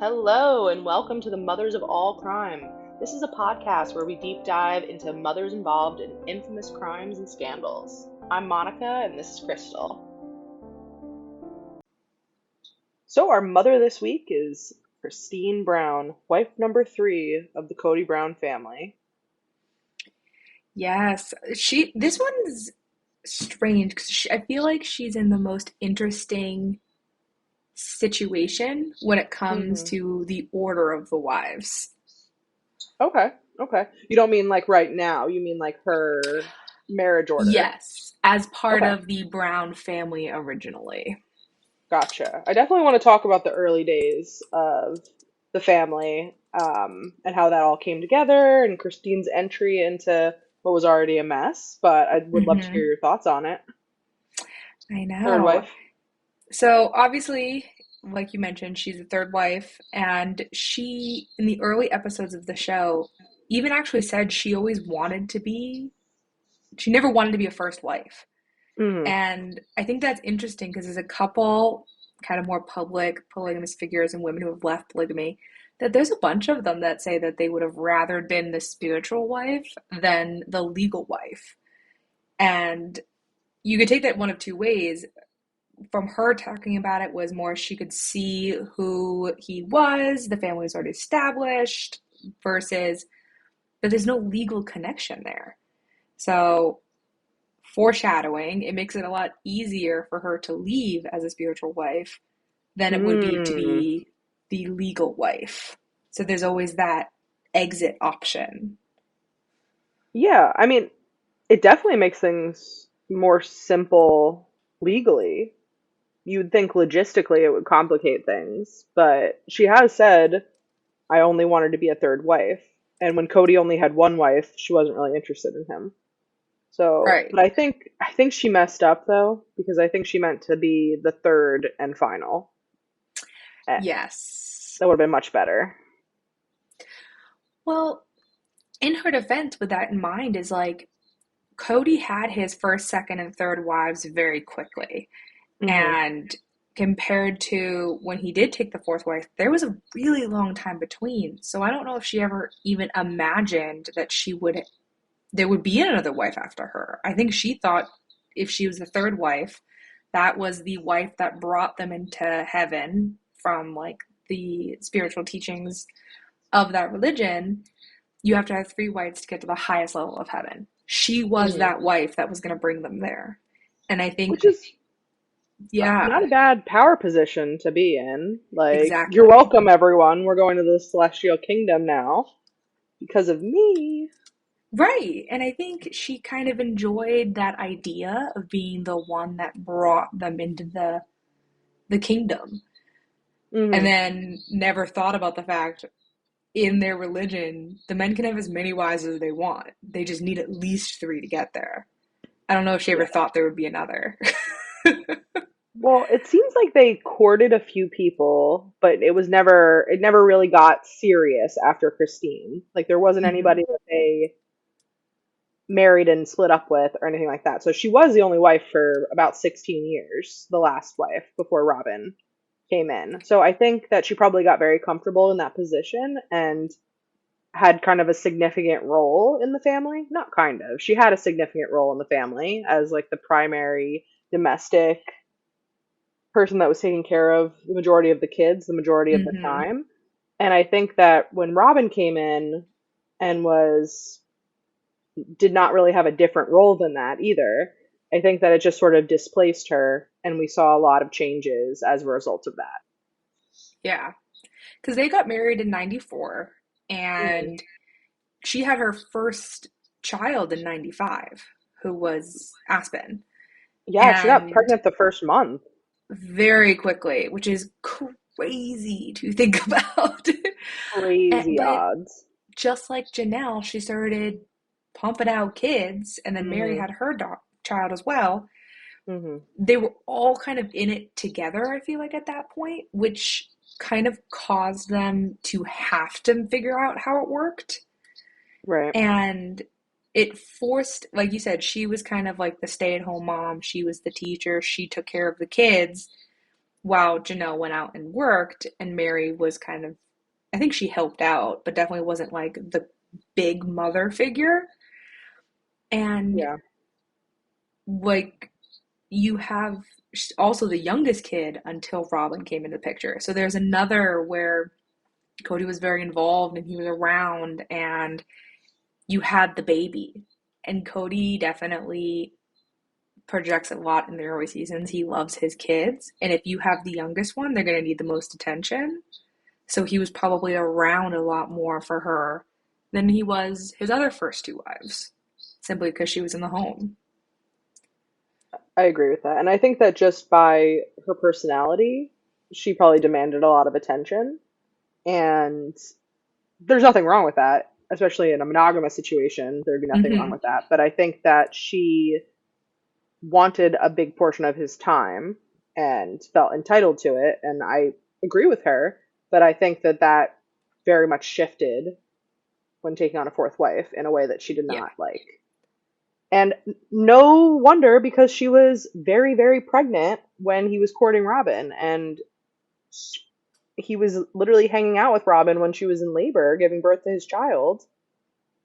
Hello, and welcome to the Mothers of All Crime. This is a podcast where we deep dive into mothers involved in infamous crimes and scandals. I'm Monica, and this is Crystal. So, our mother this week is Christine Brown, wife number 3 of the Cody Brown family. Yes, this one's strange because I feel like she's in the most interesting situation when it comes Hmm. to the order of the wives. Okay, okay. You don't mean like right now, you mean like her marriage order. Yes, as part Okay, of the Brown family originally. gotcha. I definitely want to talk about the early days of the family, and how that all came together and Christine's entry into what was already a mess, but I would love to hear Hmm. your thoughts on it. I Third know. wife. So obviously, like you mentioned, she's the third wife, and she, in the early episodes of the show, even actually said she never wanted to be a first wife. Hmm. And I think that's interesting because there's a couple kind of more public polygamous figures and women who have left polygamy that there's a bunch of them that say that they would have rather been the spiritual wife than the legal wife. And you could take that one of two ways. From her talking about it was more she could see who he was, the family was already established, versus that there's no legal connection there. So foreshadowing, it makes it a lot easier for her to leave as a spiritual wife than it would be to Hmm. be the legal wife. So there's always that exit option. Yeah, I mean, it definitely makes things more simple legally. You'd think logistically it would complicate things, but she has said, I only wanted to be a third wife. And when Cody only had one wife, she wasn't really interested in him. So, Right. but I think she messed up though, because I think she meant to be the third and final. Eh, Yes. that would have been much better. Well, in her defense, with that in mind, is like Cody had his first, second, and third wives very quickly. Hmm. And compared to when he did take the fourth wife, there was a really long time between. So I don't know if she ever even imagined that there would be another wife after her. I think she thought if she was the third wife, that was the wife that brought them into heaven from like the spiritual teachings of that religion. You have to have three wives to get to the highest level of heaven. She was Hmm. that wife that was going to bring them there. And I think, Which is not yeah, a bad power position to be in. Like, you're exactly. welcome, everyone. We're going to the celestial kingdom now because of me. Right. And I think she kind of enjoyed that idea of being the one that brought them into the kingdom. And Hmm. then never thought about the fact in their religion, the men can have as many wives as they want. They just need at least three to get there. I don't know if she ever Yeah. thought there would be another. Well, it seems like they courted a few people, but it never really got serious after Christine. Like, there wasn't Hmm. anybody that they married and split up with or anything like that. So she was the only wife for about 16 years, the last wife before Robin came in. So I think that she probably got very comfortable in that position and had kind of a significant role in the family. Not kind of. She had a significant role in the family as like the primary domestic person that was taking care of the majority of the kids the majority of the Hmm. time. And I think that when Robin came in and was did not really have a different role than that either, I think that it just sort of displaced her and we saw a lot of changes as a result of that. Yeah. Because they got married in 94 Hmm. and she had her first child in 95, who was Aspen. Yeah, she got And pregnant the first month. very quickly, which is crazy to think about. Crazy But odds. just like Janelle, she started pumping out kids, and then Mary Hmm. had her child as well. Hmm. They were all kind of in it together, I feel like, at that point, which kind of caused them to have to figure out how it worked. Right. And it forced, like you said, she was kind of like the stay at home mom. She was the teacher. She took care of the kids. while Janelle went out and worked, and Mary was kind of, I think she helped out, but definitely wasn't like the big mother figure. And Yeah. like you have also the youngest kid until Robin came into the picture. So there's another where Cody was very involved and he was around, and you had the baby. And Cody definitely projects a lot in the early seasons. He loves his kids. And if you have the youngest one, they're going to need the most attention. So he was probably around a lot more for her than he was his other first two wives, simply because she was in the home. I agree with that. And I think that just by her personality, she probably demanded a lot of attention. And there's nothing wrong with that, especially in a monogamous situation. There'd be nothing wrong Mm-hmm. with that. But I think that she wanted a big portion of his time and felt entitled to it. And I agree with her. But I think that that very much shifted when taking on a fourth wife in a way that she did Yeah. not like. And no wonder because she was very, very pregnant when he was courting Robin. And he was literally hanging out with Robin when she was in labor, giving birth to his child.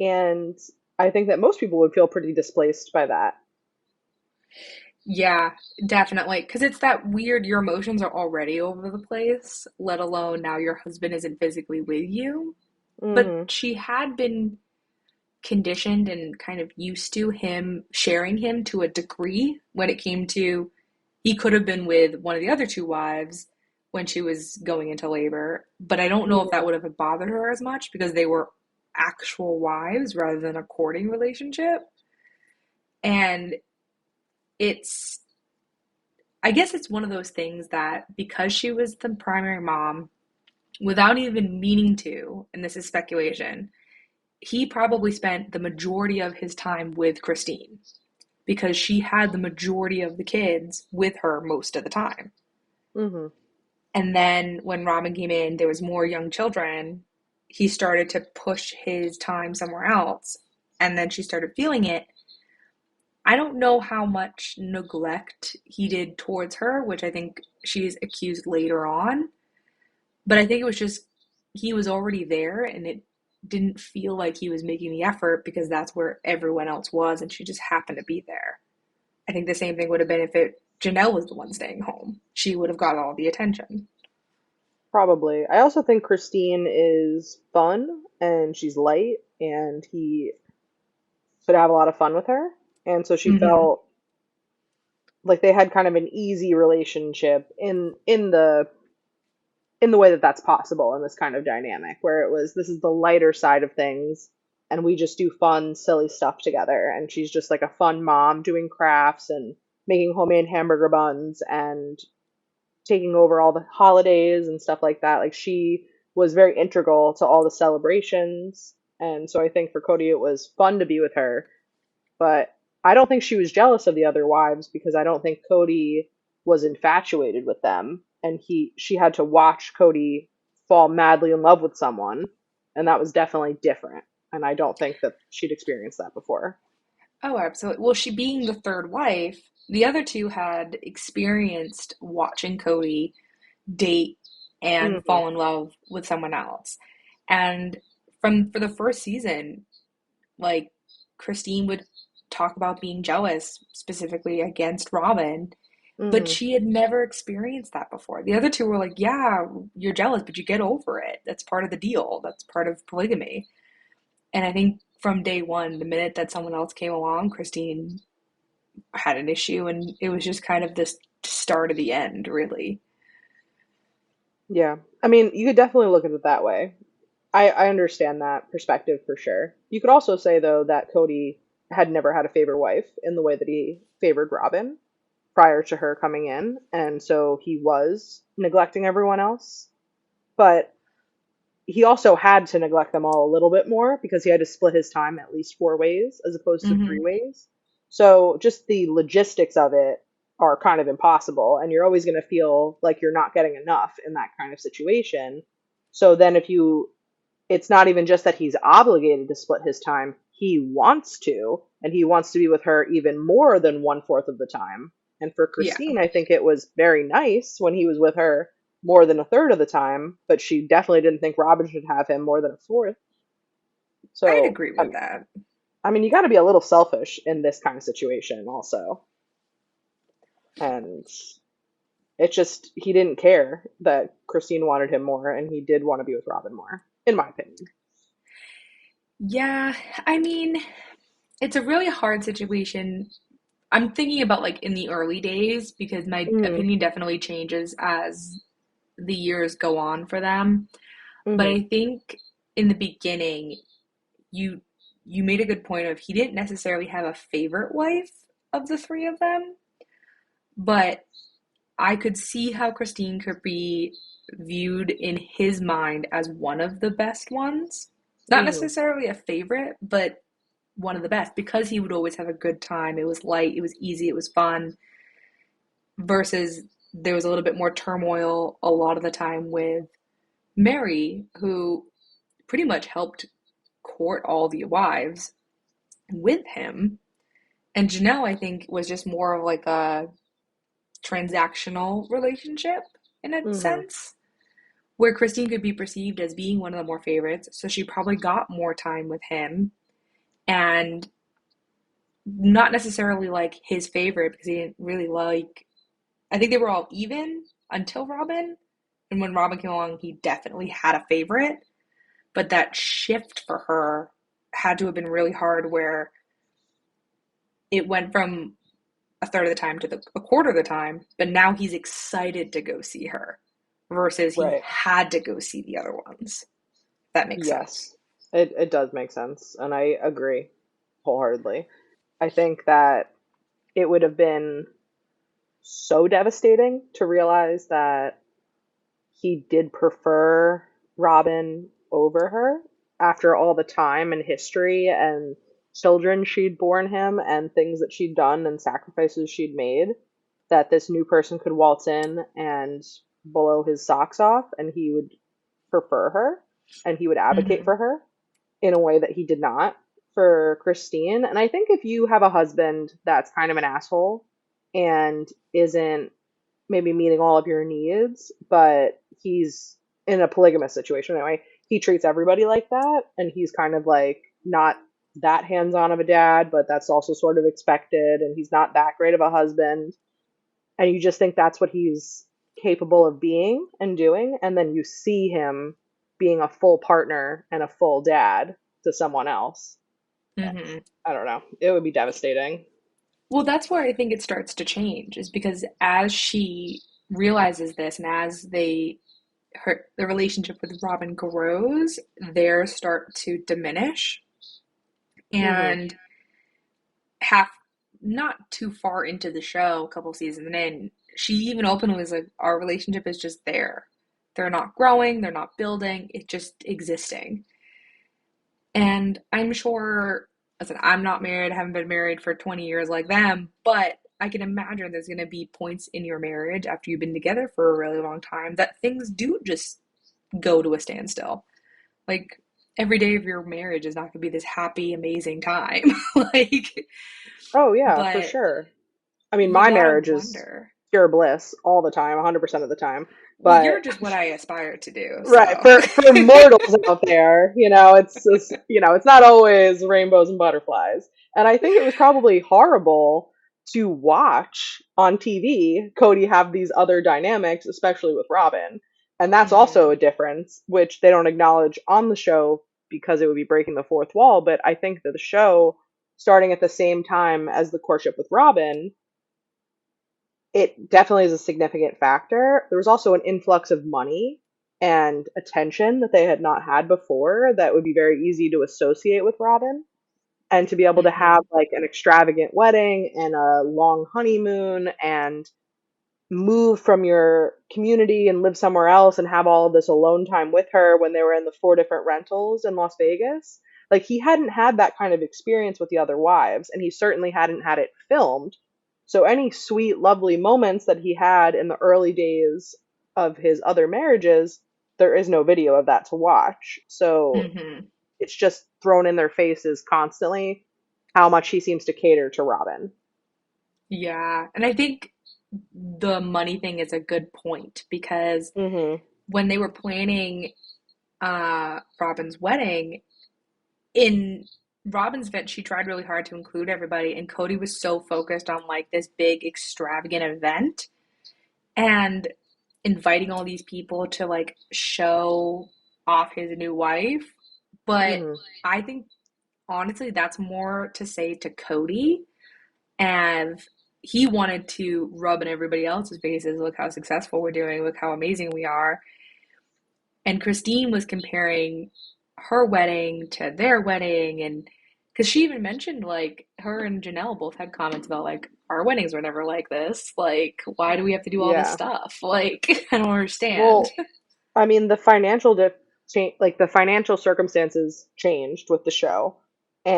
And I think that most people would feel pretty displaced by that. Yeah, definitely. Because it's that weird, your emotions are already over the place, let alone now your husband isn't physically with you. But Hmm. she had been conditioned and kind of used to him sharing him to a degree when it came to he could have been with one of the other two wives when she was going into labor. But I don't know if that Hmm. would have bothered her as much because they were actual wives rather than a courting relationship. And it's I guess it's one of those things that because she was the primary mom, without even meaning to, and this is speculation, he probably spent the majority of his time with Christine because she had the majority of the kids with her most of the time. Hmm. And then when Robin came in, there was more young children. He started to push his time somewhere else. And then she started feeling it. I don't know how much neglect he did towards her, which I think she's accused later on. But I think it was just he was already there and it didn't feel like he was making the effort because that's where everyone else was and she just happened to be there. I think the same thing would have been if Janelle was the one staying home. She would have got all the attention. Probably. I also think Christine is fun and she's light and he could have a lot of fun with her. And so she Mm-hmm. felt like they had kind of an easy relationship in the way that that's possible in this kind of dynamic where it was this is the lighter side of things and we just do fun silly stuff together and she's just like a fun mom doing crafts and making homemade hamburger buns and taking over all the holidays and stuff like that. Like she was very integral to all the celebrations, and so I think for Cody it was fun to be with her, but I don't think she was jealous of the other wives because I don't think Cody was infatuated with them, and he she had to watch Cody fall madly in love with someone, and that was definitely different. And I don't think that she'd experienced that before. Oh, absolutely. Well, she being the third wife, the other two had experienced watching Cody date and Hmm. fall in love with someone else. And from for the first season, like Christine would talk about being jealous specifically against Robin, but Hmm. she had never experienced that before. The other two were like, "Yeah, you're jealous, but you get over it. That's part of the deal. That's part of polygamy." And I think from day one, the minute that someone else came along, Christine had an issue, and it was just kind of this start of the end, really. Yeah. I mean, you could definitely look at it that way. I understand that perspective for sure. You could also say, though, that Cody had never had a favorite wife in the way that he favored Robin prior to her coming in, and so he was neglecting everyone else. But he also had to neglect them all a little bit more because he had to split his time at least four ways as opposed to three Mm-hmm. ways. So just the logistics of it are kind of impossible, and you're always going to feel like you're not getting enough in that kind of situation. So then if you it's not even just that he's obligated to split his time, he wants to, and he wants to be with her even more than one fourth of the time. And for Yeah, Christine, I think it was very nice when he was with her more than a third of the time, but she definitely didn't think Robin should have him more than a fourth. I'd So, agree with that. I mean, you got to be a little selfish in this kind of situation, also. And it just, he didn't care that Christine wanted him more, and he did want to be with Robin more, in my opinion. Yeah, I mean, it's a really hard situation. I'm thinking about like in the early days because my Mm, opinion definitely changes as the years go on for them. But hmm I think in the beginning, you you made a good point of he didn't necessarily have a favorite wife of the three of them, but I could see how Christine could be viewed in his mind as one of the best ones. Not hmm necessarily a favorite, but one of the best because he would always have a good time. It was light, it was easy, it was fun, versus there was a little bit more turmoil a lot of the time with Mary, who pretty much helped court all the wives with him. And Janelle, I think, was just more of like a transactional relationship in a hmm sense, where Christine could be perceived as being one of the more favorites. So she probably got more time with him and not necessarily like his favorite because he didn't really like, I think they were all even until Robin. And when Robin came along, he definitely had a favorite. But that shift for her had to have been really hard where it went from a third of the time to a quarter of the time, but now he's excited to go see her versus he Right. had to go see the other ones. That makes sense. Yes, it does make sense, and I agree wholeheartedly. I think that it would have been so devastating to realize that he did prefer Robin over her after all the time and history and children she'd borne him and things that she'd done and sacrifices she'd made, that this new person could waltz in and blow his socks off and he would prefer her and he would advocate Mm-hmm. for her in a way that he did not for Christine. And I think if you have a husband that's kind of an asshole and isn't maybe meeting all of your needs, but he's in a polygamous situation anyway, he treats everybody like that. And he's kind of like not that hands on of a dad, but that's also sort of expected. And he's not that great of a husband. And you just think that's what he's capable of being and doing. And then you see him being a full partner and a full dad to someone else. Mm-hmm. I don't know. It would be devastating. Well, that's where I think it starts to change, is because as she realizes this and as the relationship with Robin grows, theirs start to diminish. Hmm And half not too far into the show, a couple seasons in, she even openly was like, our relationship is just there. They're not growing, they're not building, it's just existing. And I'm sure, listen, I'm not married, I haven't been married for 20 years like them, but I can imagine there's going to be points in your marriage after you've been together for a really long time that things do just go to a standstill. Like, every day of your marriage is not going to be this happy, amazing time. Like, Oh, yeah, for but sure. I mean, you my gotta marriage is wonder. pure bliss all the time, 100% of the time. Well, But you're just what I aspire to do, right, so. for mortals out there, it's not always rainbows and butterflies. And I think it was probably horrible to watch on TV Cody have these other dynamics, especially with Robin. And that's also Mhm. a difference, which they don't acknowledge on the show because it would be breaking the fourth wall. But I think that the show, starting at the same time as the courtship with Robin, it definitely is a significant factor. There was also an influx of money and attention that they had not had before that would be very easy to associate with Robin. And to be able to have Mhm. like an extravagant wedding and a long honeymoon and move from your community and live somewhere else and have all of this alone time with her when they were in the four different rentals in Las Vegas. Like he hadn't had that kind of experience with the other wives, and he certainly hadn't had it filmed. So any sweet, lovely moments that he had in the early days of his other marriages, there is no video of that to watch. So Mhm. it's just thrown in their faces constantly how much he seems to cater to Robin. Yeah. And I think the money thing is a good point because Hmm. when they were planning Robin's wedding, in Robin's event, she tried really hard to include everybody, and Cody was so focused on like this big extravagant event and inviting all these people to like show off his new wife. But Hmm. I think honestly, that's more to say to Cody, and he wanted to rub in everybody else's faces. Look how successful we're doing. Look how amazing we are. And Christine was comparing her wedding to their wedding, and because she even mentioned like her and Janelle both had comments about like our weddings were never like this. Like, why do we have to do all this Yeah. stuff? Like, I don't understand. Well, I mean, the financial like the financial circumstances changed with the show,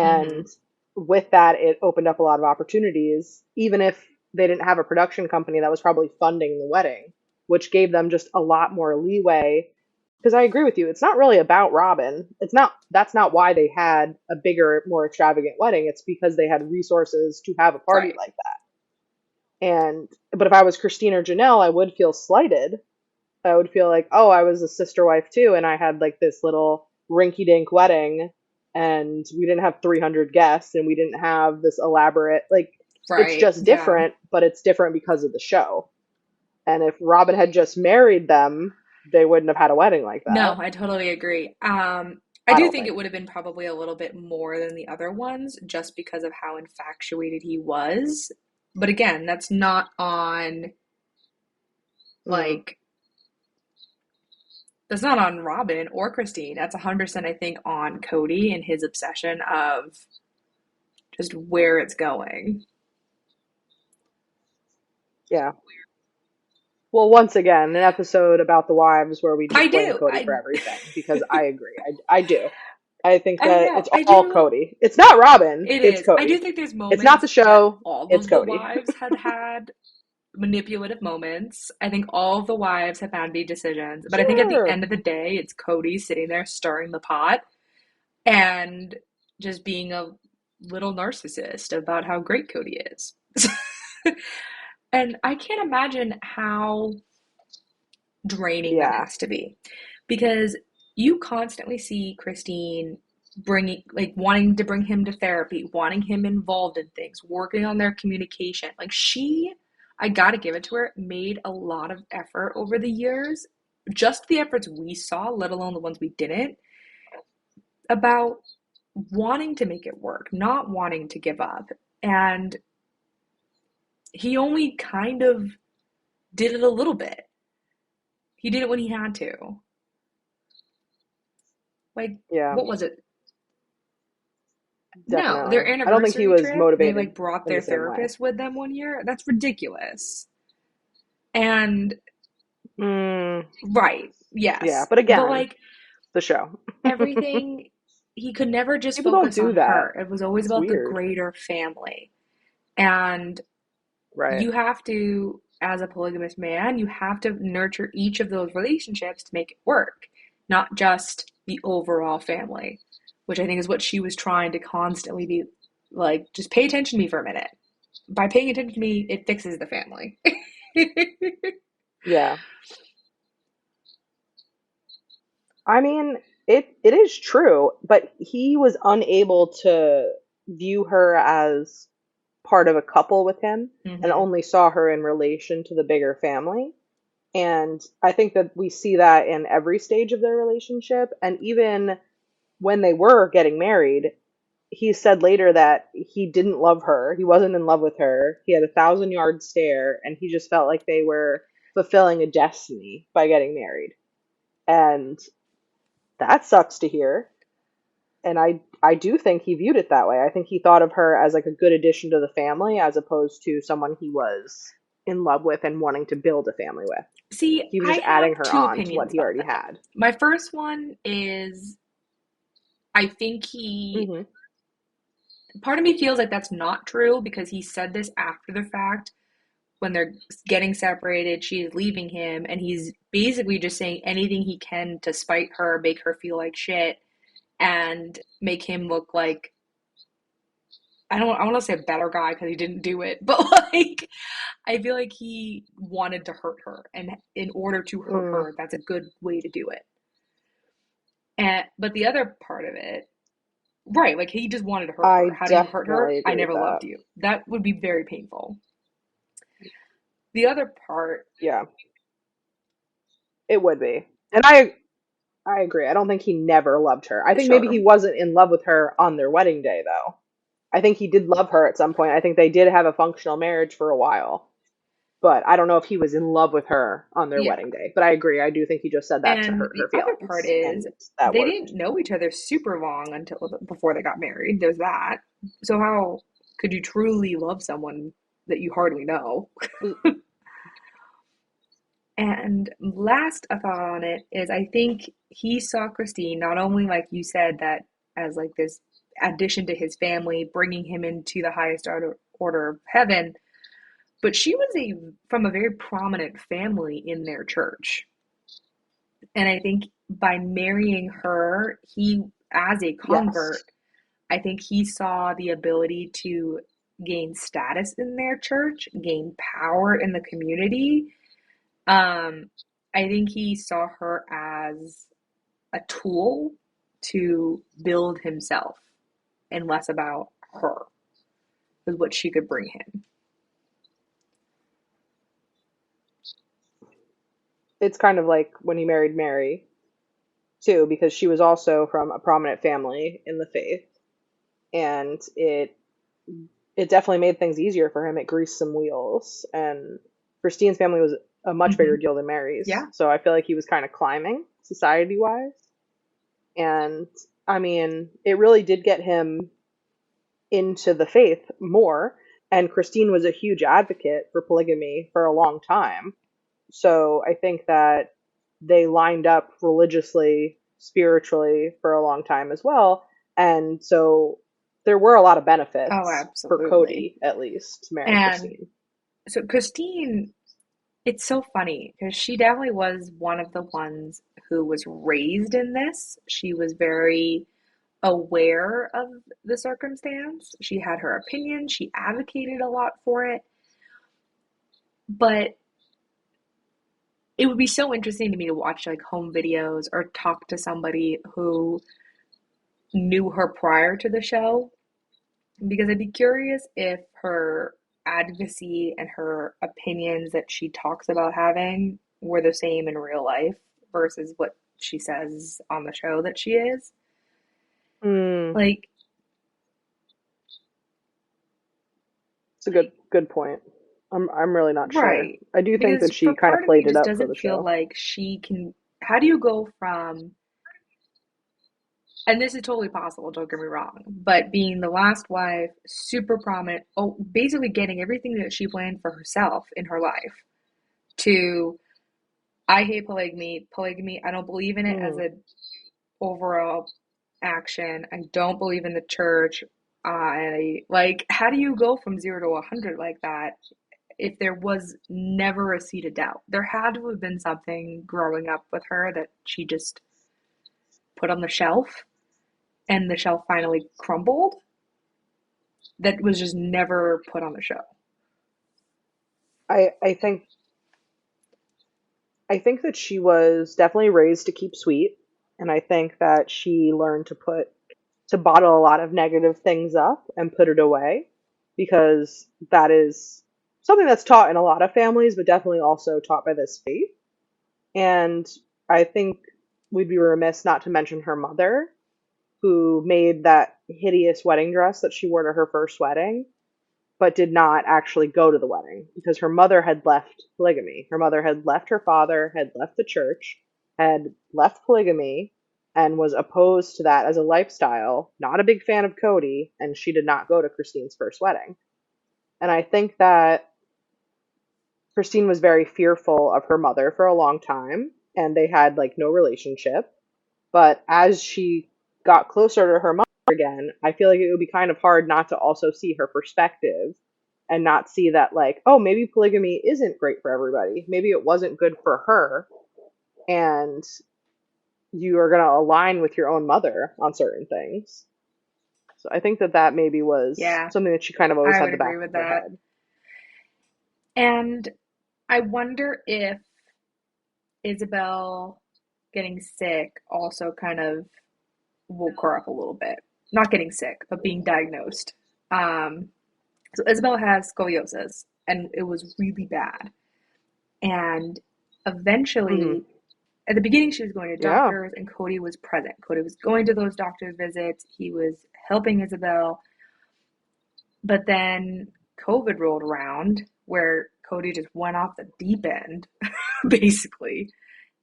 Hmm. and with that, it opened up a lot of opportunities. Even if they didn't have a production company that was probably funding the wedding, which gave them just a lot more leeway. Because I agree with you, it's not really about Robin. It's not. That's not why they had a bigger, more extravagant wedding. It's because they had resources to have a party Right. like that. And but if I was Christine or Janelle, I would feel slighted. I would feel like, oh, I was a sister wife too, and I had like this little rinky dink wedding, and we didn't have 300 guests, and we didn't have this elaborate, like, it's Right. just Yeah. different, but it's different because of the show. And if Robin had just married them, they wouldn't have had a wedding like No, that. I totally agree. I I do don't think think. it would have been probably a little bit more than the other ones just because of how infatuated he was. But again, that's not on Mm, like that's not on Robin or Christine. That's 100% I think on Cody and his obsession of just where it's going. yeah. Well, once again, an episode about the wives where we I just blame do. Cody for everything because I agree. I do. I think I that know. it's I all do. Cody. It's not Robin, It it's is. I do Cody. think there's It's not the moments that show, all it's of the Cody. wives had manipulative moments. I think all of the wives have had big decisions, but I think at the Sure. end of the day, it's Cody sitting there stirring the pot and just being a little narcissist about how great Cody is. And I can't imagine how draining that Yeah. has to be because you constantly see Christine bringing like wanting to bring him to therapy, wanting him involved in things, working on their communication. Like she, I got to give it to her, made a lot of effort over the years, just the efforts we saw, let alone the ones we didn't, about wanting to make it work, not wanting to give up. And he only kind of did it a little bit. He did it when he had to. Like, Yeah, what was it? No, their definitely. I don't think he anniversary was trip, they motivated like brought in the their same way. therapist with them one year. That's ridiculous. And Mm, right, yeah, yes. but But again, like the show. everything, he could never just People don't focus do on that. her. It was always It's about the weird. greater family. And Right. you have to, as a polygamous man, you have to nurture each of those relationships to make it work, not just the overall family, which I think is what she was trying to constantly be like, just pay attention to me for a minute. By paying attention to me, it fixes the family. Yeah. I mean, it is true, but he was unable to view her as part of a couple with him and Hmm. only saw her in relation to the bigger family. And I think that we see that in every stage of their relationship. And even when they were getting married, he said later that he didn't love her. He wasn't in love with her. He had a thousand-yard stare, and he just felt like they were fulfilling a destiny by getting married. And that sucks to hear. And I do think he viewed it that way. I think he thought of her as like a good addition to the family as opposed to someone he was in love with and wanting to build a family with. See, He was I just adding have her two on to what opinions he about already that. had. My first one is I think he, Hmm. part of me feels like that's not true because he said this after the fact when they're getting separated, she's leaving him, and he's basically just saying anything he can to spite her, make her feel like shit, and make him look like I want to say a better guy because he didn't do it, but like I feel like he wanted to hurt her, and in order to hurt Mm, her, that's a good way to do it. And but the other part of it, right, like he just wanted to hurt her. I How do you hurt her? definitely I agree with never that. loved you. That would be very painful. The other part, Yeah, it would be. And I agree. I don't think he never loved her. I think maybe he sure. wasn't in love with her on their wedding day though. I think he did love her at some point. I think they did have a functional marriage for a while. But I don't know if he was in love with her on their Yeah. wedding day. But I agree. I do think he just said that to And hurt the her other part feelings, is and that they worked. didn't know each other super long until before they got married. There's that. So how could you truly love someone that you hardly know? And last a thought on it is I think he saw Christine not only like you said that as like this addition to his family, bringing him into the highest order of heaven, but she was a from a very prominent family in their church. And I think by marrying her, he as a Yes. convert, I think he saw the ability to gain status in their church, gain power in the community. Um, I think he saw her as a tool to build himself and less about her, is what she could bring him. It's kind of like when he married Mary, too, because she was also from a prominent family in the faith. And it definitely made things easier for him. It greased some wheels. And Christine's family was a much bigger Hmm. deal than Mary's. Yeah. So I feel like he was kind of climbing society wise. And I mean, it really did get him into the faith more. And Christine was a huge advocate for polygamy for a long time. So I think that they lined up religiously, spiritually for a long time as well. And so there were a lot of Oh, benefits for absolutely. Cody, at least, to marrying And Christine. so Christine, it's so funny because she definitely was one of the ones who was raised in this. She was very aware of the circumstance. She had her opinion. She advocated a lot for it. But it would be so interesting to me to watch like home videos or talk to somebody who knew her prior to the show because I'd be curious if her advocacy and her opinions that she talks about having were the same in real life versus what she says on the show that she is. Mm, Like, it's a good point. I'm really not sure. right. I do think Because that for she kind of part of me, played it it just up for the doesn't feel show. like she can. How do you go from, and this is totally possible, don't get me wrong, but being the last wife, super prominent, oh, basically getting everything that she planned for herself in her life, to I hate polygamy. Polygamy, I don't believe in it as Mm. an overall action. I don't believe in the church. I like, how do you go from 0 to 100 like that if there was never a seed of doubt? There had to have been something growing up with her that she just put on the shelf and the shelf finally crumbled that was just never put on the show. I think that she was definitely raised to keep sweet, and I think that she learned to bottle a lot of negative things up and put it away because that is something that's taught in a lot of families, but definitely also taught by this faith. And I think we'd be remiss not to mention her mother, who made that hideous wedding dress that she wore to her first wedding, but did not actually go to the wedding because her mother had left polygamy. Her mother had left her father, had left the church, had left polygamy, and was opposed to that as a lifestyle, not a big fan of Cody, and she did not go to Christine's first wedding. And I think that Christine was very fearful of her mother for a long time, and they had like no relationship. But as she got closer to her mother again, I feel like it would be kind of hard not to also see her perspective and not see that, like, oh, maybe polygamy isn't great for everybody. Maybe it wasn't good for her. And you are going to align with your own mother on certain things. So I think that that maybe was Yeah, something that she kind of always I had would the back agree with of her that. head. And I wonder if Isabel getting sick also kind of woke her up a little bit. Not getting sick, but being diagnosed. Um, so Isabel has scoliosis, and it was really bad. And Hmm. eventually, at the beginning, she was going to Yeah. doctors, and Cody was present. Cody was going to those doctor's visits. He was helping Isabel. But then COVID rolled around, where Cody just went off the deep end, basically,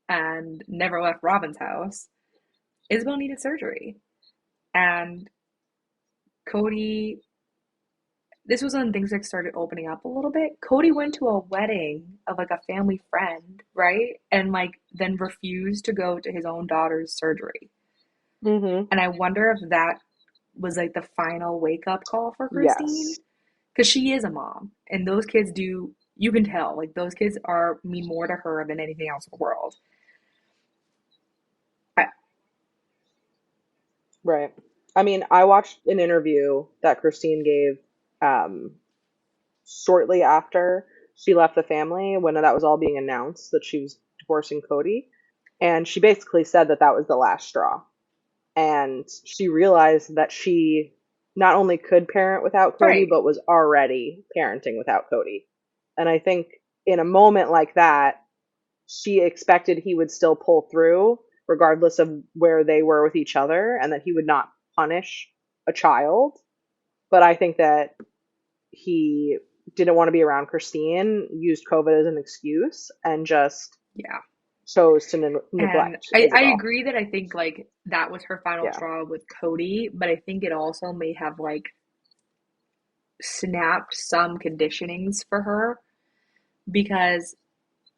and never left Robin's house. Isabel needed surgery. And Cody, this was when things like started opening up a little bit. Cody went to a wedding of like a family friend, right? And like then refused to go to his own daughter's surgery. Hmm. And I wonder if that was like the final wake up call for Christine. Yes. Because she is a mom. And those kids do, you can tell, like those kids are mean more to her than anything else in the world. I, Right. I mean, I watched an interview that Christine gave um, shortly after she left the family when that was all being announced that she was divorcing Cody. And she basically said that that was the last straw. And she realized that she not only could parent without Cody, right. but was already parenting without Cody. And I think in a moment like that, she expected he would still pull through regardless of where they were with each other and that he would not punish a child. But I think that he didn't want to be around Christine, used COVID as an excuse, and just Yeah. chose to And neglect I Isabel. agree that I think like that was her final Yeah. straw with Cody, but I think it also may have like snapped some conditionings for her because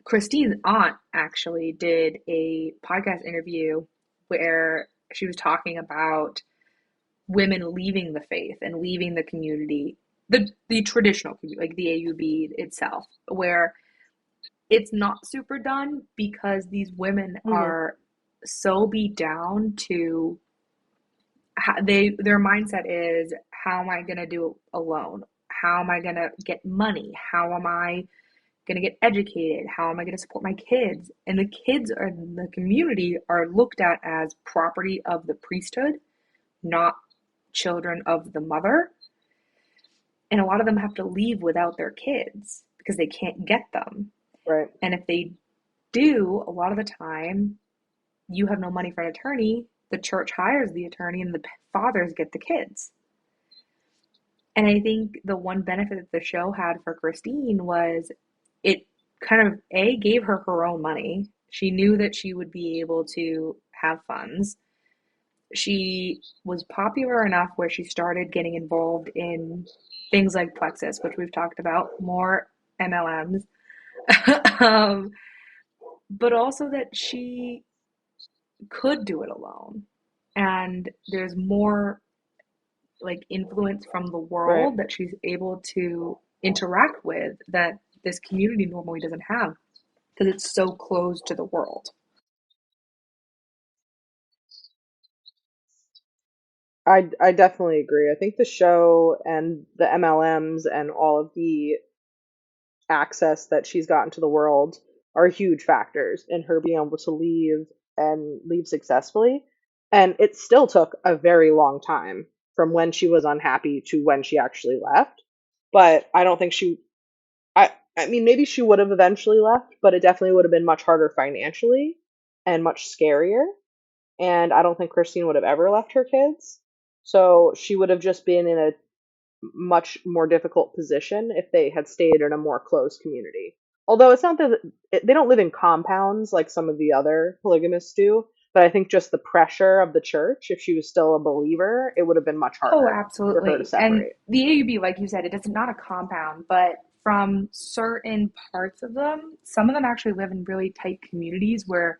Christine's aunt actually did a podcast interview where she was talking about women leaving the faith and leaving the community, the traditional community, like the AUB itself, where it's not super done because these women Hmm. are so beat down to they their mindset is how am I going to do it alone? How am I going to get money? How am I going to get educated? How am I going to support my kids? And the kids are in the community are looked at as property of the priesthood, not children of the mother. And a lot of them have to leave without their kids because they can't get them. Right. And if they do, a lot of the time, you have no money for an attorney, the church hires the attorney, and the fathers get the kids. And I think the one benefit that the show had for Christine was it kind of A gave her her own money. She knew that she would be able to have funds. She was popular enough where she started getting involved in things like Plexus, which we've talked about, more MLMs, um, but also that she could do it alone. And there's more like influence from the Right. world that she's able to interact with that this community normally doesn't have because it's so closed to the world. I definitely agree. I think the show and the MLMs and all of the access that she's gotten to the world are huge factors in her being able to leave and leave successfully. And it still took a very long time from when she was unhappy to when she actually left. But I don't think I mean maybe she would have eventually left, but it definitely would have been much harder financially and much scarier. And I don't think Christine would have ever left her kids. So she would have just been in a much more difficult position if they had stayed in a more closed community. Although it's not that they don't live in compounds like some of the other polygamists do, but I think just the pressure of the church, if she was still a believer, it would have been much Oh, harder for her to absolutely. And separate. the AUB, like you said, it's not a compound, but from certain parts of them, some of them actually live in really tight communities where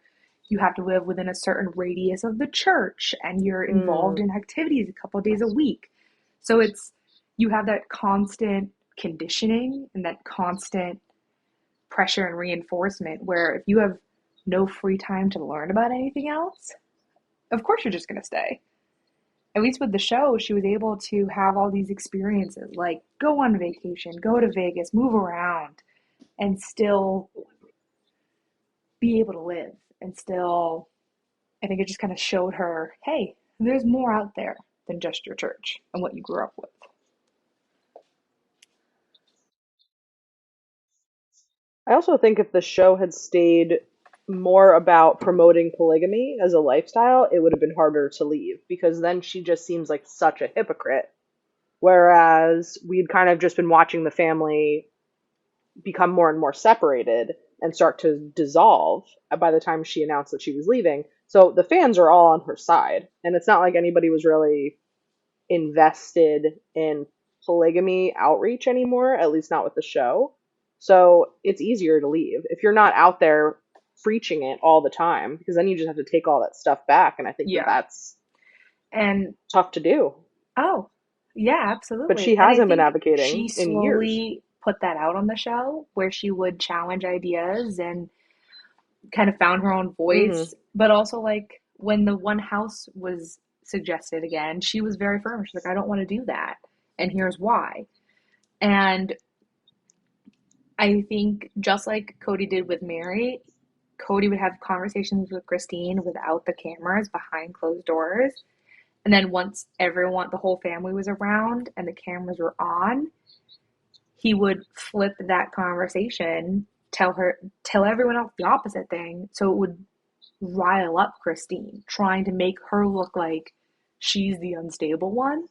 you have to live within a certain radius of the church and you're involved Mm, in activities a couple of days a week. So it's you have that constant conditioning and that constant pressure and reinforcement where if you have no free time to learn about anything else, of course you're just going to stay. at least with the show, she was able to have all these experiences, like go on vacation, go to Vegas, move around, and still be able to live. And still, I think it just kind of showed her, hey, there's more out there than just your church and what you grew up with. I also think if the show had stayed more about promoting polygamy as a lifestyle, it would have been harder to leave because then she just seems like such a hypocrite. Whereas we'd kind of just been watching the family become more and more separated and start to dissolve by the time she announced that she was leaving. So the fans are all on her side. And it's not like anybody was really invested in polygamy outreach anymore, at least not with the show. So it's easier to leave if you're not out there preaching it all the time, because then you just have to take all that stuff back. And I think that Yeah. that's And tough to do. oh, yeah, But she absolutely. And I hasn't been think she advocating in years. slowly put that out on the show where she would challenge ideas and kind of found her own Hmm. voice. But also, like, when the one house was suggested again, she was very firm. She's like, I don't want to do that. And here's why. And I think just like Cody did with Mary, Cody would have conversations with Christine without the cameras behind closed doors. And then once everyone, the whole family was around and the cameras were on, he would flip that conversation, tell everyone else the opposite thing. So it would rile up Christine, trying to make her look like she's the unstable one,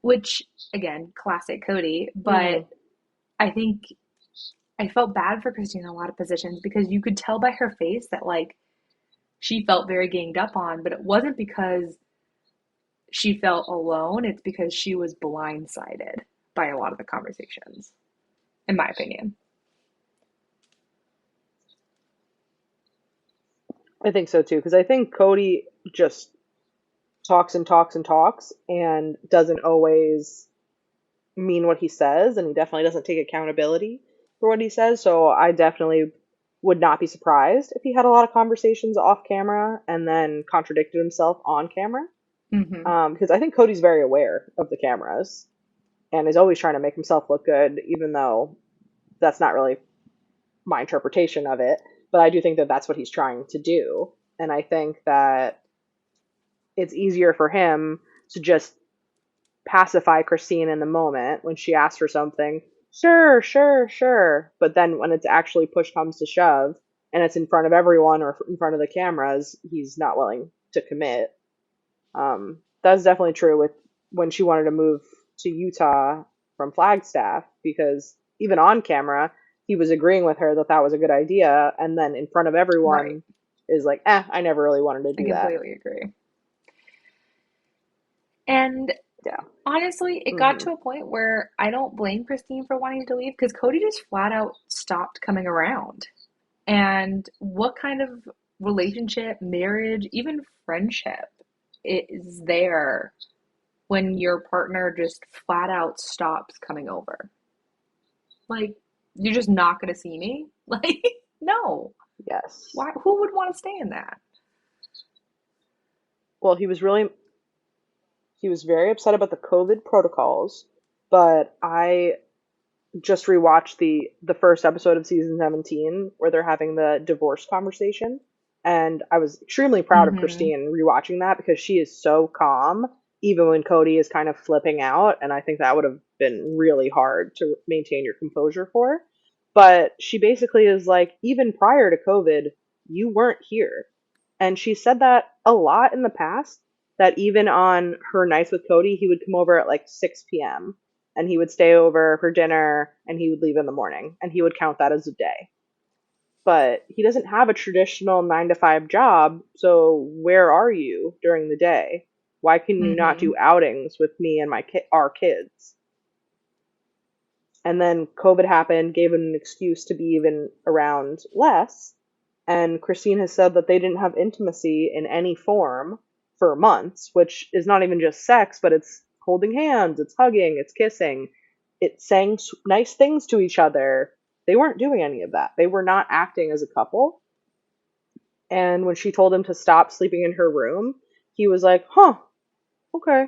which, again, classic Cody. But Hmm. I think I felt bad for Christine in a lot of positions because you could tell by her face that, like, she felt very ganged up on, but it wasn't because she felt alone, it's because she was blindsided by a lot of the conversations, in my opinion. I think so too, because I think Cody just talks and talks and talks and doesn't always mean what he says, and he definitely doesn't take accountability for what he says. So I definitely would not be surprised if he had a lot of conversations off camera and then contradicted himself on camera. Mm-hmm. Because I think Cody's very aware of the cameras and is always trying to make himself look good, even though that's not really my interpretation of it. But I do think that that's what he's trying to do. And I think that it's easier for him to just pacify Christine in the moment when she asks for something. Sure, sure, sure. But then when it's actually push comes to shove and it's in front of everyone or in front of the cameras, he's not willing to commit. That's definitely true with when she wanted to move to Utah from Flagstaff because even on camera, he was agreeing with her that that was a good idea. And then in front of Right. everyone is like, I never really wanted to I do that. completely agree. And Yeah. honestly, it got Hmm. to a point where I don't blame Christine for wanting to leave because Cody just flat out stopped coming around. And what kind of relationship, marriage, even friendship is there when your partner just flat out stops coming over? Like, you're just not going to see me? Like, no. Yes. Why? Who would want to stay in that? Well, he was very upset about the COVID protocols, but I just rewatched the first episode of season 17 where they're having the divorce conversation, and I was extremely proud of Mm-hmm. Christine rewatching that because she is so calm even when Cody is kind of flipping out, and I think that would have been really hard to maintain your composure for. But she basically is like, even prior to COVID, you weren't here. And she said that a lot in the past, that even on her nights with Cody, he would come over at like 6 p.m. and he would stay over for dinner and he would leave in the morning and he would count that as a day. But he doesn't have a traditional 9 to 5 job, so where are you during the day? Why can you not Mm-hmm. do outings with me and our kids? And then COVID happened, gave him an excuse to be even around less. And Christine has said that they didn't have intimacy in any form for months, which is not even just sex, but it's holding hands, it's hugging, it's kissing, it's saying nice things to each other. They weren't doing any of that. They were not acting as a couple. And when she told him to stop sleeping in her room, he was like, huh, okay.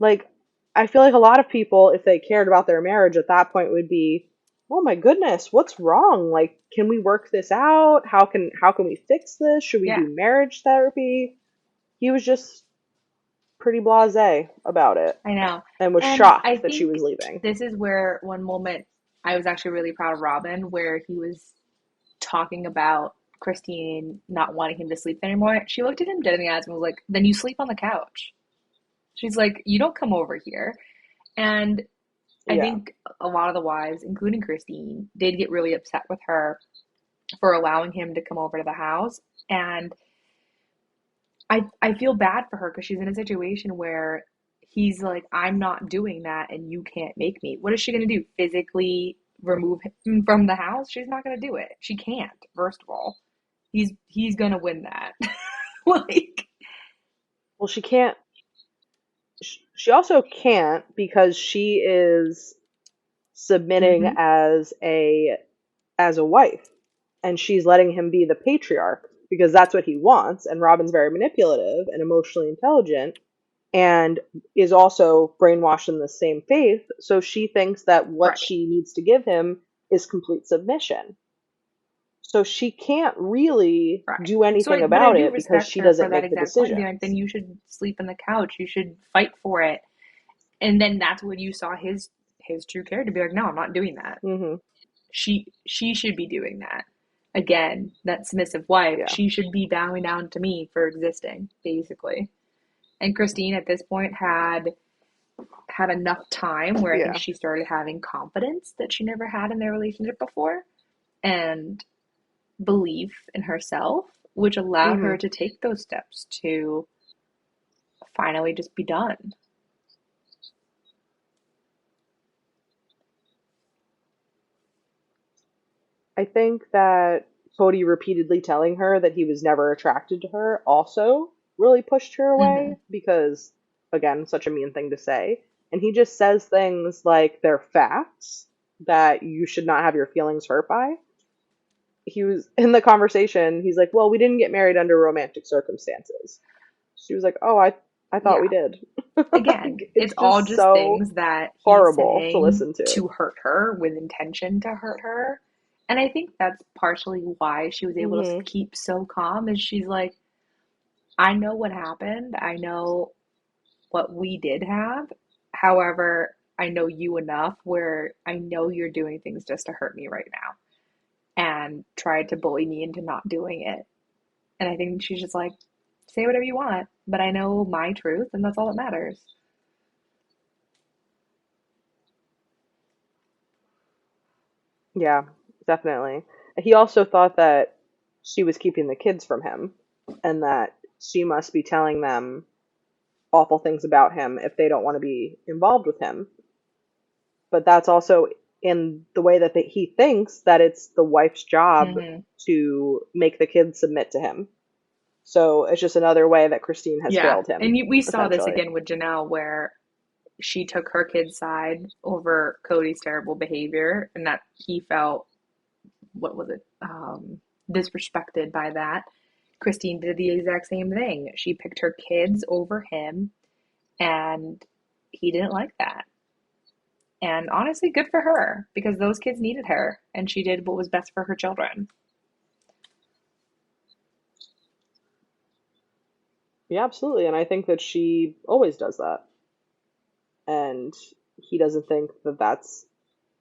Like, I feel like a lot of people, if they cared about their marriage at that point, would be, oh my goodness, what's wrong? Like, can we work this out? How can we fix this? Should we Yeah, do marriage therapy? He was just pretty blasé about it I know. and was And I shocked that she think was leaving. this is where one moment I was actually really proud of Robin, where he was talking about Christine not wanting him to sleep anymore. She looked at him dead in the eyes and was like, then you sleep on the couch. She's like, you don't come over here. And I Yeah. think a lot of the wives, including Christine, did get really upset with her for allowing him to come over to the house. And I feel bad for her because she's in a situation where he's like, I'm not doing that and you can't make me. What is she going to do? Physically remove him from the house? She's not going to do it. She can't, first of all. He's going to win that. Like, Well, she can't. She also can't because she is submitting hmm as a wife, and she's letting him be the patriarch because that's what he wants. And Robin's very manipulative and emotionally intelligent, and is also brainwashed in the same faith. So she thinks that what right. she needs to give him is complete submission. So she can't really Right. do anything But I about do it because respect she her for doesn't that make the exact point, being like, then decisions. you should sleep on the couch. You should fight for it. And then that's when you saw his true character be like, no, I'm not doing that. Hmm. She should be doing that. Again, that submissive wife, Yeah. she should be bowing down to me for existing, basically. And Christine at this point had enough time where I think Yeah. she started having confidence that she never had in their relationship before, and belief in herself, which allowed Hmm. her to take those steps to finally just be done. I think that Cody repeatedly telling her that he was never attracted to her also really pushed her Mm-hmm. away because, again, such a mean thing to say. And he just says things like they're facts that you should not have your feelings hurt by. He was in the conversation, he's like, well, we didn't get married under romantic circumstances. She was like, oh, I thought we Yeah. did. Again, Like, it's it's all just just so things that he's horrible to saying listen to. to hurt her with intention to hurt her. And I think that's partially why she was able to Hmm. keep so calm, is she's like, I know what happened. I know what we did have. However, I know you enough where I know you're doing things just to hurt me right now, and tried to bully me into not doing it. And I think she's just like, say whatever you want, but I know my truth, and that's all that matters. Yeah, definitely. He also thought that she was keeping the kids from him and that she must be telling them awful things about him if they don't want to be involved with him. But that's also in the way that he thinks that it's the wife's job hmm to make the kids submit to him. So it's just another way that Christine has Yeah. failed him, And we saw this essentially. again with Janelle, where she took her kid's side over Cody's terrible behavior, and that he felt, what was it, disrespected by that. Christine did the exact same thing. She picked her kids over him, and he didn't like that. And honestly, good for her because those kids needed her, and she did what was best for her children. Yeah, absolutely. And I think that she always does that. And he doesn't think that that's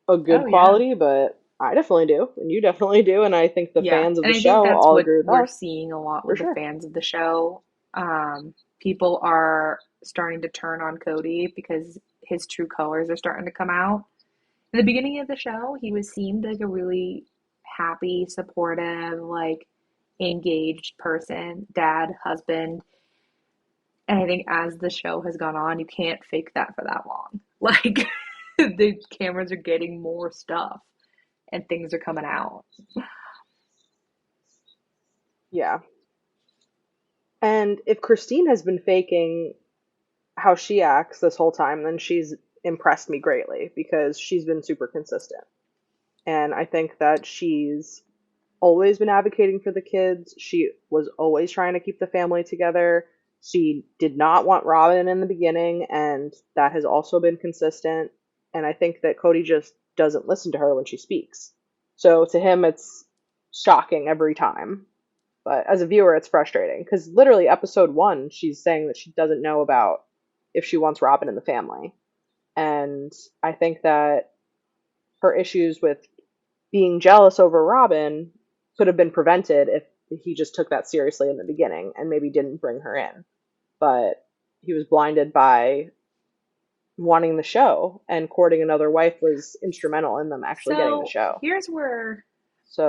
a good Oh, yeah. quality, but I definitely do, and you definitely do, and I think the Yeah. fans of And the I think show that's all what agree with we're us, seeing a lot for with the sure. fans of the show. People are starting to turn on Cody because his true colors are starting to come out. In the beginning of the show, he was seemed like a really happy, supportive, like engaged person, dad, husband. And I think as the show has gone on, you can't fake that for that long. Like the cameras are getting more stuff and things are coming out. Yeah. And if Christine has been faking how she acts this whole time, then she's impressed me greatly because she's been super consistent. And I think that she's always been advocating for the kids. She was always trying to keep the family together. She did not want Robin in the beginning, and that has also been consistent. And I think that Cody just doesn't listen to her when she speaks. So to him, it's shocking every time. But as a viewer, it's frustrating because literally episode one, she's saying that she doesn't know about if she wants Robin in the family. And I think that her issues with being jealous over Robin could have been prevented if he just took that seriously in the beginning and maybe didn't bring her in. But he was blinded by wanting the show, and courting another wife was instrumental in them actually getting the So show. here's where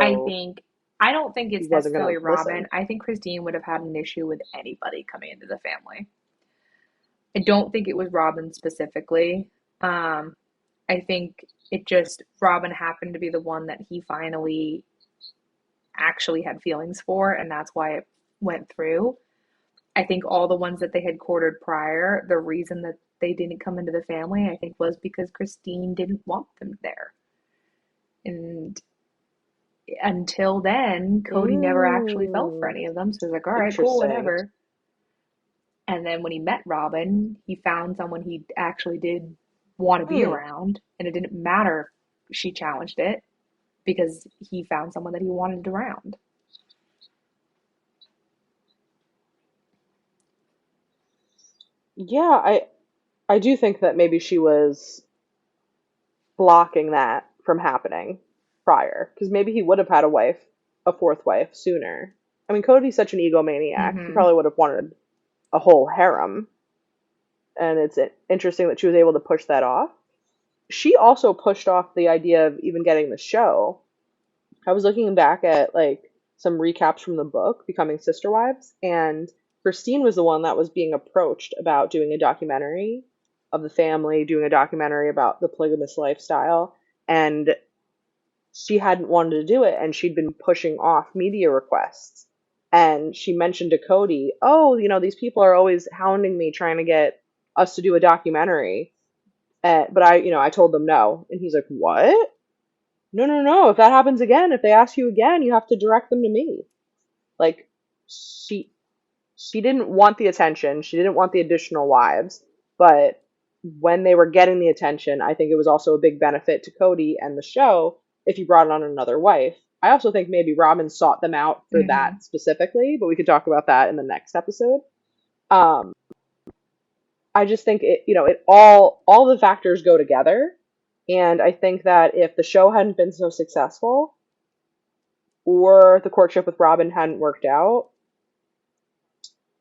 I So think I don't think he it's wasn't going necessarily to Robin. listen. I think Christine would have had an issue with anybody coming into the family. I don't think it was Robin specifically. Um, I think it just Robin happened to be the one that he finally actually had feelings for, and that's why it went through. I think all the ones that they had courted prior, the reason that they didn't come into the family, I think, was because Christine didn't want them there. And until then, Cody never actually felt for Mm, any of them. So he's like, all right, cool, interesting. whatever. And then when he met Robin, he found someone he actually did want to be Hmm. around. And it didn't matter if she challenged it because he found someone that he wanted around. Yeah, I do think that maybe she was blocking that from happening prior, because maybe he would have had a fourth wife sooner. I mean, Cody's such an egomaniac. He Mm-hmm. probably would have wanted a whole harem, and it's interesting that she was able to push that off. She also pushed off the idea of even getting the show. I was looking back at like some recaps from the book, Becoming Sister Wives, and Christine was the one that was being approached about doing a documentary of the family, doing a documentary about the polygamous lifestyle, and she hadn't wanted to do it, and she'd been pushing off media requests. And she mentioned to Cody, "Oh, these people are always hounding me trying to get us to do a documentary." But I told them no. And he's like, "What? No, no, no. If that happens again, if they ask you again, you have to direct them to me." Like she she didn't want the attention. She didn't want the additional wives. But when they were getting the attention, I think it was also a big benefit to Cody and the show if you brought on another wife. I also think maybe Robin sought them out for Mm-hmm. that specifically, but we could talk about that in the next episode. Um, I just think it all the factors go together, and I think that if the show hadn't been so successful, or the courtship with Robin hadn't worked out,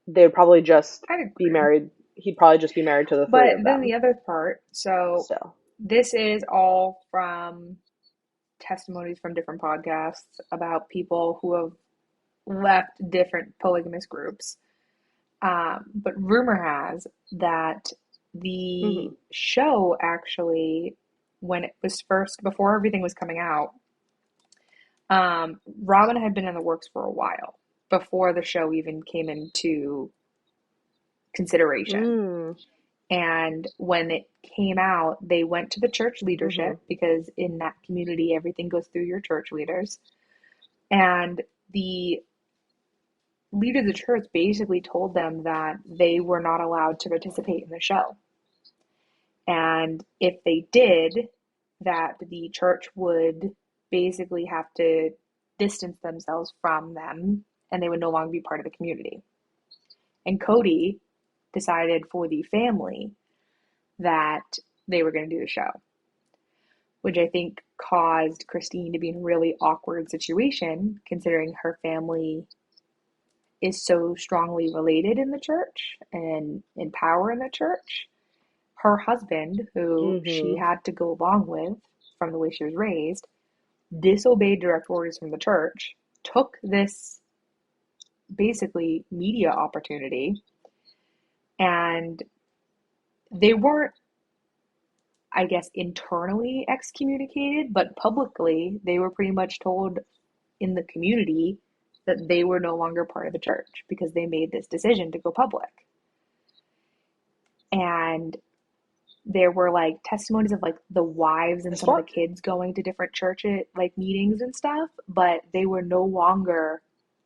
they would probably just I'd be agree. married. He'd probably just be married to the three But of then the them. other part, so So, this is all from testimonies from different podcasts about people who have left different polygamous groups. But rumor has that the hmm show actually, when it was first, before everything was coming out, Robin had been in the works for a while before the show even came into consideration. mm, And when it came out, they went to the church hmm leadership because in that community, everything goes through your church leaders. And the leader of the church basically told them that they were not allowed to participate in the show. And if they did, that the church would basically have to distance themselves from them and they would no longer be part of the community. And Cody decided for the family that they were going to do the show, which I think caused Christine to be in a really awkward situation considering her family is so strongly related in the church and in power in the church. Her husband, who she hmm had to go along with from the way she was raised, disobeyed direct orders from the church, took this basically media opportunity, and they weren't, I guess, internally excommunicated, but publicly they were pretty much told in the community that they were no longer part of the church because they made this decision to go public. And there were like testimonies of like the wives and This some of the one? kids going to different church like meetings and stuff, but they were no longer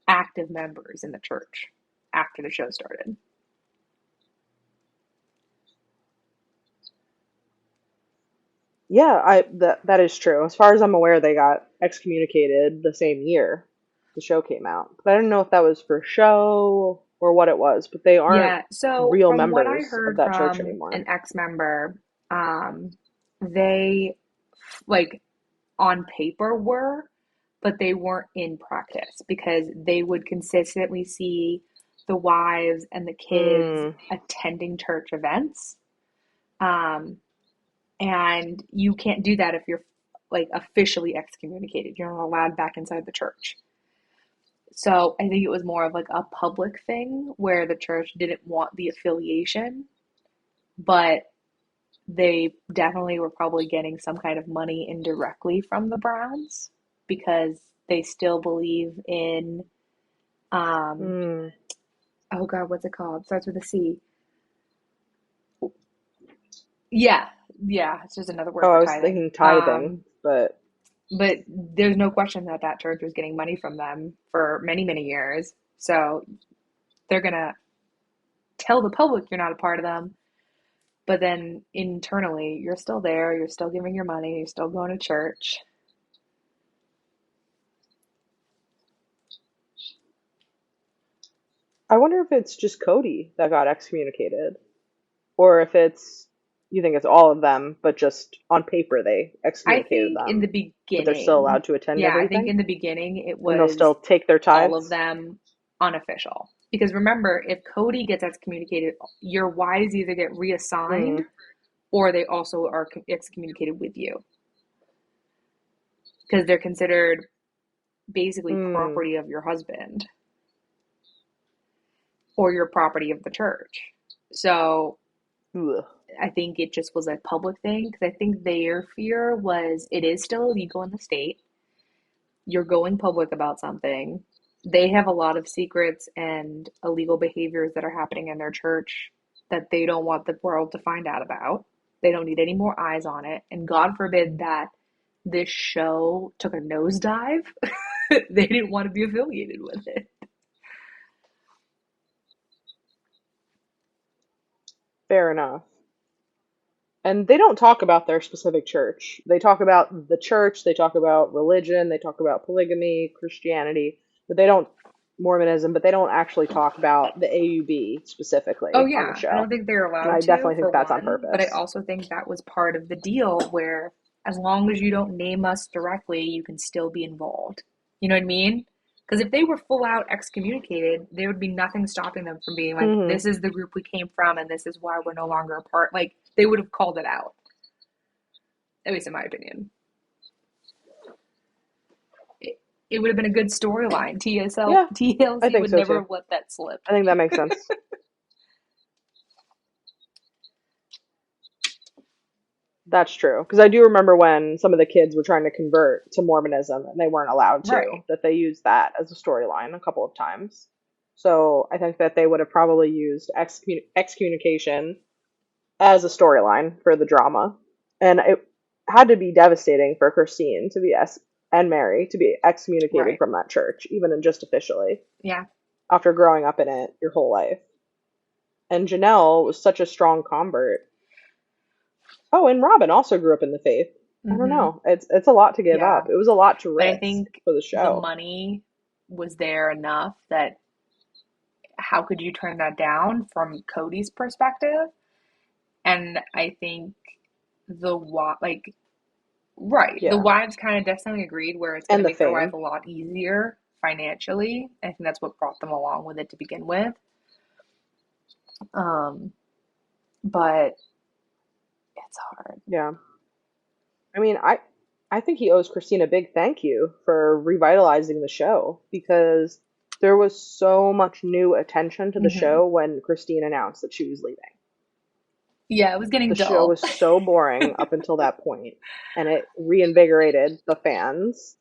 active members in the church after the show started. Yeah, that is true. As far as I'm aware, they got excommunicated the same year the show came out. But I don't know if that was for show or what it was, but they aren't Yeah, so real from what I members of heard that church from anymore. an ex-member, um, they like on paper were, but they weren't in practice because they would consistently see the wives and the kids Mm, attending church events. Um, and you can't do that if you're like officially excommunicated. You're not allowed back inside the church. So I think it was more of like a public thing where the church didn't want the affiliation, but they definitely were probably getting some kind of money indirectly from the Browns because they still believe in um mm. oh god, what's it called? It starts with a C. Yeah, yeah, it's just another word Oh, for I was tithing. thinking tithing, but But there's no question that that church was getting money from them for many, many years. So they're gonna tell the public you're not a part of them, but then internally you're still there, you're still giving your money, you're still going to church. I wonder if it's just Cody that got excommunicated, or if it's you think it's all of them, but just on paper they I excommunicated think in the them, but they're still beginning, allowed to attend yeah, I think everything, in the beginning it and they'll was still take their all of tithes. them unofficial. Because remember, if Cody gets excommunicated, your wives either get reassigned Mm, or they also are excommunicated with you because they're considered basically mm, property of your husband or your property of the church. So ugh. I think it just was a public thing because I think their fear was it is still illegal in the state. You're going public about something. They have a lot of secrets and illegal behaviors that are happening in their church that they don't want the world to find out about. They don't need any more eyes on it. And God forbid that this show took a nosedive. They didn't want to be affiliated with it. Fair enough. And they don't talk about their specific church. They talk about the church, they talk about religion, they talk about polygamy, Christianity, but they don't Mormonism, but they don't actually talk about the AUB Oh, specifically on the yeah. I show. don't think they're And allowed I to, definitely for think that's on one, but I purpose. also think that was part of the deal where as long as you don't name us directly, you can still be involved. You know what I mean? Because if they were full out excommunicated, there would be nothing stopping them from being like, Hmm. this is the group we came from and this is why we're no longer a part. Like, they would have called it out, at least in my opinion. It, it would have been a good storyline. Yeah, I TLC think would so never too. have let that slip. I think that makes sense. That's true. Because I do remember when some of the kids were trying to convert to Mormonism and they weren't allowed to, Right. that they used that as a storyline a couple of times. So I think that they would have probably used excommunication as a storyline for the drama. And it had to be devastating for Christine to be and Mary to be excommunicated Right. from that church, even just officially, Yeah. after growing up in it your whole life. And Janelle was such a strong convert. Oh, and Robin also grew up in the faith. I don't Mm-hmm. know. It's a lot to give Yeah. up. It was a lot to But I risk think for the the show. money was there enough that how could you turn that down from Cody's perspective? And I think like right, the Yeah. wives kind of definitely agreed where it's going to And the make their life fame. a lot easier financially. I think that's what brought them along with it to begin with. Um, but it's hard. Yeah. I mean, I think he owes Christine a big thank you for revitalizing the show because there was so much new attention to the Hmm. show when Christine announced that she was leaving. Yeah, it was getting The show dull. was so boring up until that point, and it reinvigorated the fans.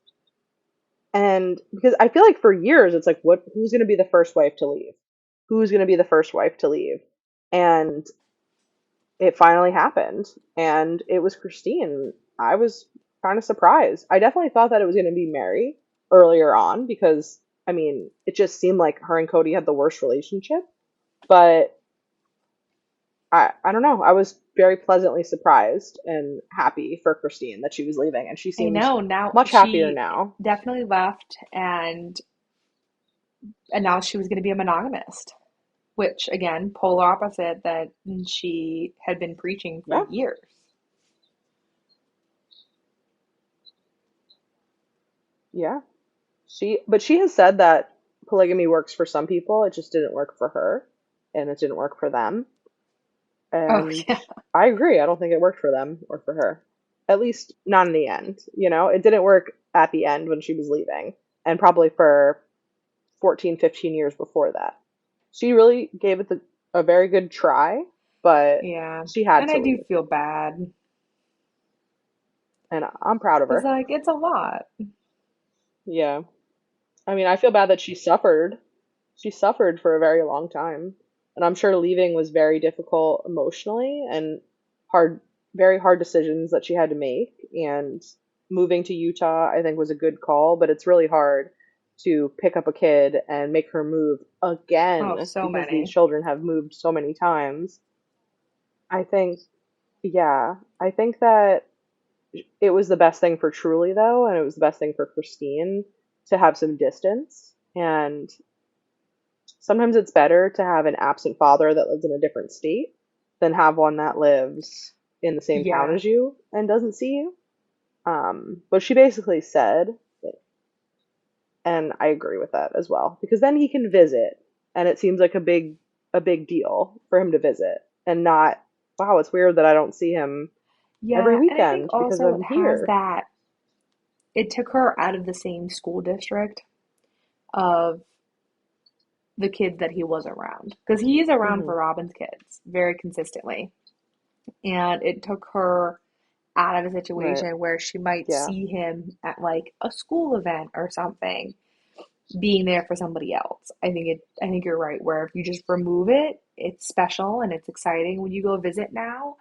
And because I feel like for years it's like, what? Who's going to be the first wife to leave? Who's going to be the first wife to leave? And it finally happened, and it was Christine. I was kind of surprised. I definitely thought that it was going to be Mary earlier on because, I mean, it just seemed like her and Cody had the worst relationship. But I don't know. I was very pleasantly surprised and happy for Christine that she was leaving, and she I seems know now much happier she now. definitely left and announced she was going to be a monogamist, which again, polar opposite that she had been preaching for Yeah, years. yeah. But she has said that polygamy works for some people. It just didn't work for her, and it didn't work for them. Oh And yeah. I agree. I don't think it worked for them or for her. At least not in the end. It didn't work at the end when she was leaving, and probably for 14, 15 years before that. She really gave it a very good try, but Yeah. she had And I to do leave. feel bad And I'm proud of because, her. like, it's a lot. Yeah. I mean, I feel bad that she suffered. She suffered for a very long time. And I'm sure leaving was very difficult emotionally and hard, very hard decisions that she had to make. And moving to Utah, I think, was a good call, but it's really hard to pick up a kid and make her move Oh, again so because these many. children have moved so many times. I think, yeah, I think that it was the best thing for Truly, though, and it was the best thing for Christine to have some distance. And sometimes it's better to have an absent father that lives in a different state than have one that lives in the same town Yeah. as you and doesn't see you. But she basically said, and I agree with that as well, because then he can visit, and it seems like a big deal for him to visit, and not, wow, it's weird that I don't see him every Yeah. And I think weekend because also I'm it has here. that, it took her out of the same school district of the kids that he was around. Because he is around Hmm. for Robin's kids very consistently. And it took her out of a Right. situation where she might Yeah. see him at like a school event or something, being there for somebody else. I think you're right, where if you just remove it, it's special and it's exciting when you go visit now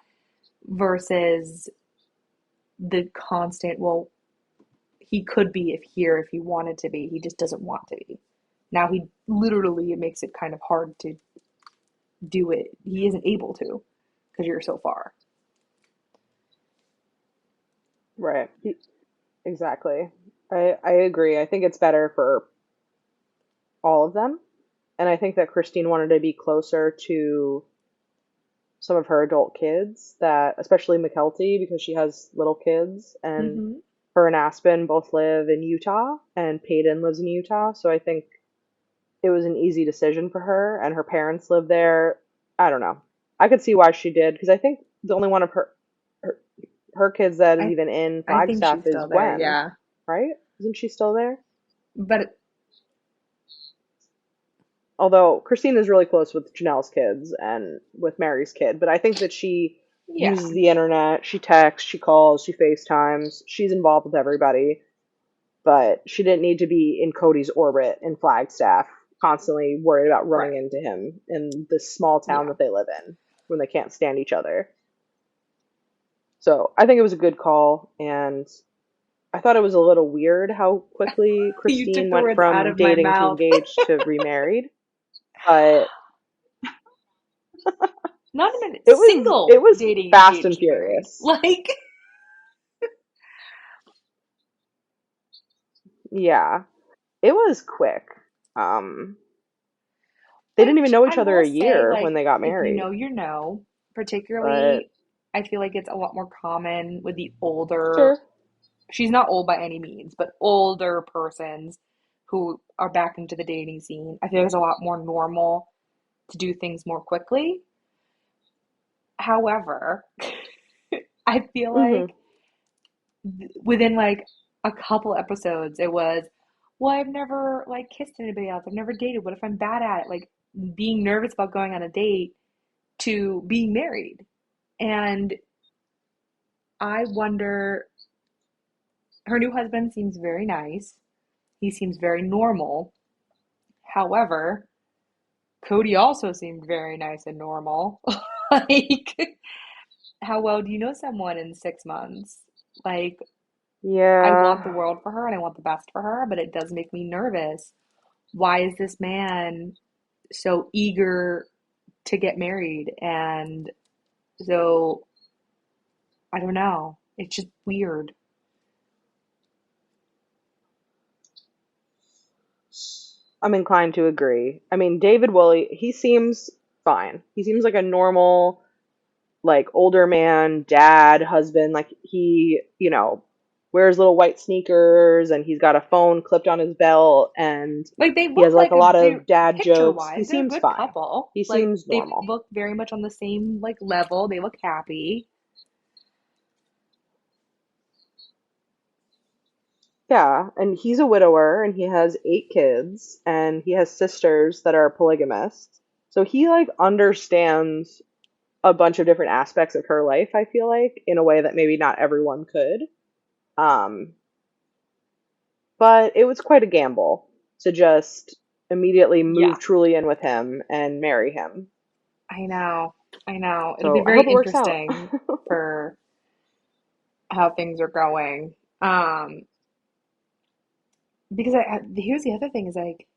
versus the constant, well, he could be if here if he wanted to be. He just doesn't want to be. Now he literally, it makes it kind of hard to do it. He isn't able to because you're so far. Right. Exactly. I agree. I think it's better for all of them. And I think that Christine wanted to be closer to some of her adult kids, that especially McKelty because she has little kids, and Mm-hmm. her and Aspen both live in Utah and Peyton lives in Utah. So I think it was an easy decision for her, and her parents live there. I don't know. I could see why she did because I think the only one of her her kids that is I even in I think Flagstaff she's is still there, Gwen, yeah. right? Isn't she still there? But Although Christine is really close with Janelle's kids and with Mary's kid, but I think that she yeah, uses the internet, she texts, she calls, she FaceTimes, she's involved with everybody, but she didn't need to be in Cody's orbit in Flagstaff, constantly worried about running right. into him in this small town Yeah. that they live in when they can't stand each other. So I think it was a good call, and I thought it was a little weird how quickly You took Christine the went words out from of my dating to mouth. engaged to remarried, but Not even it was it single was dating, fast and engaged, married. furious. Yeah, it was quick. Um, they didn't even Which know each I other will a say, year when like, they got if you married. know, you know. But Particularly, I feel like it's a lot more common with the older, sure. she's not old by any means, but older persons who are back into the dating scene. I feel like it's a lot more normal to do things more quickly. However, I feel Hmm. like within like a couple episodes, it was, well, I've never like kissed anybody else. I've never dated. What if I'm bad at it? Like being nervous about going on a date to being married. And I wonder, her new husband seems very nice. He seems very normal. However, Cody also seemed very nice and normal. Like, how well do you know someone in 6 months? Like, I want Yeah. the world for her and I want the best for her, but it does make me nervous. Why is this man so eager to get married? And so, I don't know. It's just weird. I'm inclined to agree. I mean, David Woolley, he seems fine. He seems like a normal, like older man, dad, husband. Like wears little white sneakers and he's got a phone clipped on his belt and Like they he look has like like a a lot they of dad picture jokes. He wise, they're a seems good fine. couple. He Like seems they normal. look very much on the same like level. They look happy. Yeah, and he's a widower and he has 8 kids and he has sisters that are polygamists. So he like understands a bunch of different aspects of her life, I feel like, in a way that maybe not everyone could. Um, but it was quite a gamble to just immediately Yeah, move truly in with him and marry him. I know. I know. It'll be So I very hope it works out. interesting for how things are going. Um, because here's the other thing is like,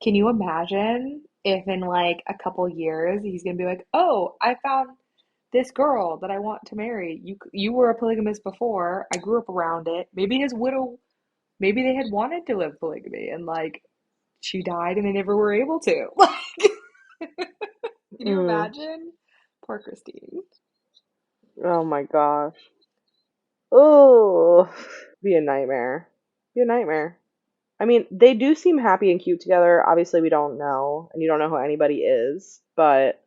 can you imagine if in like a couple years he's gonna be like, "Oh, I found this girl that I want to marry. You were a polygamist before. I grew up around it. Maybe his widow, maybe they had wanted to live polygamy and like she died and they never were able to." Like, can you Mm. imagine? Poor Christine. Oh my gosh. Oh, be a nightmare. Be a nightmare. I mean, they do seem happy and cute together. Obviously, we don't know, and you don't know who anybody is, but